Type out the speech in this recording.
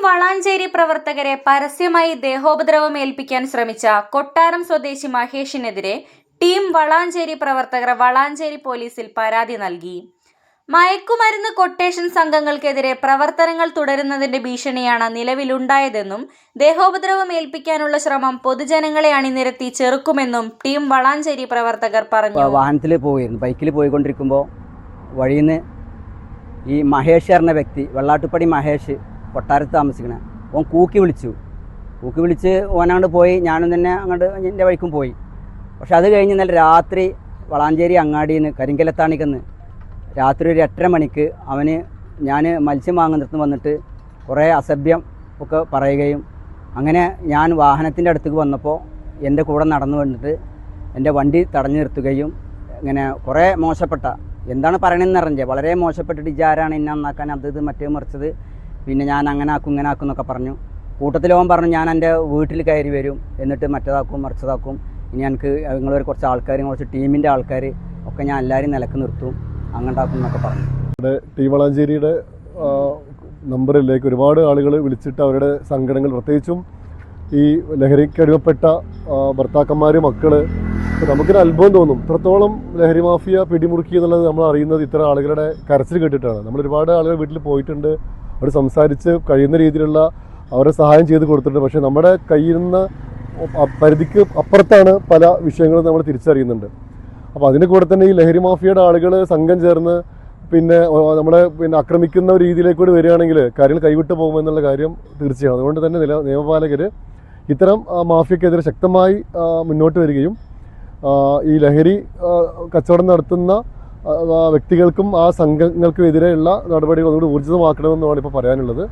വളാഞ്ചേരി പ്രവർത്തകരെ പരസ്യമായി ദേഹോപദ്രവം ഏൽപ്പിക്കാൻ ശ്രമിച്ച കൊട്ടാരം സ്വദേശി മഹേഷിനെതിരെ ടീം വളാഞ്ചേരി പ്രവർത്തകർ വളാഞ്ചേരി പോലീസിൽ പരാതി നൽകി. മയക്കുമരുന്ന് കൊട്ടേഷൻ സംഘങ്ങൾക്കെതിരെ പ്രവർത്തനങ്ങൾ തുടരുന്നതിന്റെ ഭീഷണിയാണ് നിലവിലുണ്ടായതെന്നും ദേഹോപദ്രവം ഏൽപ്പിക്കാനുള്ള ശ്രമം പൊതുജനങ്ങളെ അണിനിരത്തി ചെറുക്കുമെന്നും ടീം വളാഞ്ചേരി പ്രവർത്തകർ പറഞ്ഞു. വാഹനത്തിൽ പോയിരുന്നു, ബൈക്കിൽ പോയിക്കൊണ്ടിരിക്കുമ്പോൾ വഴിയിൽ നിന്ന് ഈ മഹേഷ് എന്ന വ്യക്തി, വെള്ളാട്ടുപടി മഹേഷ്, കൊട്ടാരത്ത് താമസിക്കണേ, ഓൻ കൂക്കി വിളിച്ച് ഓനങ്ങോട്ട് പോയി. ഞാനും തന്നെ അങ്ങോട്ട് എൻ്റെ വഴിക്കും പോയി. പക്ഷെ അത് കഴിഞ്ഞ് ഇന്നലെ രാത്രി വളാഞ്ചേരി അങ്ങാടിയിൽ നിന്ന് കരിങ്കലത്താണിക്കെന്ന് രാത്രി ഒരു 8:30 മണിക്ക് ഞാൻ മത്സ്യം വാങ്ങുന്നിടത്ത് വന്നിട്ട് കുറേ അസഭ്യം ഒക്കെ പറയുകയും, അങ്ങനെ ഞാൻ വാഹനത്തിൻ്റെ അടുത്തേക്ക് വന്നപ്പോൾ എൻ്റെ കൂടെ നടന്നു വന്നിട്ട് എൻ്റെ വണ്ടി തടഞ്ഞു നിർത്തുകയും, ഇങ്ങനെ കുറേ മോശപ്പെട്ട, എന്താണ് പറയണമെന്ന് അറിഞ്ഞേ, വളരെ മോശപ്പെട്ടിട്ട് ഇജാരാണ് എന്നെ നന്നാക്കാൻ അത് മറ്റേ മറിച്ചത്, പിന്നെ ഞാൻ അങ്ങനെ ആക്കും ഇങ്ങനെ ആക്കും എന്നൊക്കെ പറഞ്ഞു. കൂട്ടത്തിലോൻ പറഞ്ഞു ഞാൻ എൻ്റെ വീട്ടിൽ കയറി വരും, എന്നിട്ട് മറ്റേതാക്കും മറിച്ചതാക്കും, ഇനി എനിക്ക് നിങ്ങളൊരു കുറച്ച് ആൾക്കാർ, കുറച്ച് ടീമിൻ്റെ ആൾക്കാർ ഒക്കെ ഞാൻ എല്ലാവരും നിലക്ക് നിർത്തും, അങ്ങോട്ടാക്കും എന്നൊക്കെ പറഞ്ഞു. ടീം വളാഞ്ചേരിയുടെ നമ്പറിലേക്ക് ഒരുപാട് ആളുകൾ വിളിച്ചിട്ട് അവരുടെ സങ്കടങ്ങൾ, പ്രത്യേകിച്ചും ഈ ലഹരിക്കടിമപ്പെട്ട ഭർത്താക്കന്മാർ, മക്കൾ, നമുക്കൊരു അത്ഭുതം തോന്നും. ഇത്രത്തോളം ലഹരി മാഫിയ പിടിമുറുക്കി എന്നുള്ളത് നമ്മൾ അറിയുന്നത് ഇത്ര ആളുകളുടെ കരച്ചിൽ കേട്ടിട്ടാണ്. നമ്മൾ ഒരുപാട് ആളുകൾ വീട്ടിൽ പോയിട്ടുണ്ട്, അവർ സംസാരിച്ച് കഴിയുന്ന രീതിയിലുള്ള അവരെ സഹായം ചെയ്ത് കൊടുത്തിട്ടുണ്ട്. പക്ഷേ നമ്മുടെ കയ്യിൽ നിന്ന് പരിധിക്ക് അപ്പുറത്താണ് പല വിഷയങ്ങളും നമ്മൾ തിരിച്ചറിയുന്നുണ്ട്. അപ്പോൾ അതിന് കൂടെ തന്നെ ഈ ലഹരി മാഫിയയുടെ ആളുകൾ സംഘം ചേർന്ന് നമ്മളെ ആക്രമിക്കുന്ന രീതിയിലേക്ക് കൂടി വരികയാണെങ്കിൽ കാര്യങ്ങൾ കൈവിട്ട് പോകുമെന്നുള്ള കാര്യം തീർച്ചയാണ്. അതുകൊണ്ട് തന്നെ നിയമപാലകർ ഇത്തരം മാഫിയക്കെതിരെ ശക്തമായി മുന്നോട്ട് വരികയും ഈ ലഹരി കച്ചവടം നടത്തുന്ന വ്യക്തികൾക്കും ആ സംഘങ്ങൾക്കും എതിരെയുള്ള നടപടികൾ ഒന്നുകൂടി ഊർജിതമാക്കണമെന്നാണ് ഇപ്പോൾ പറയാനുള്ളത്.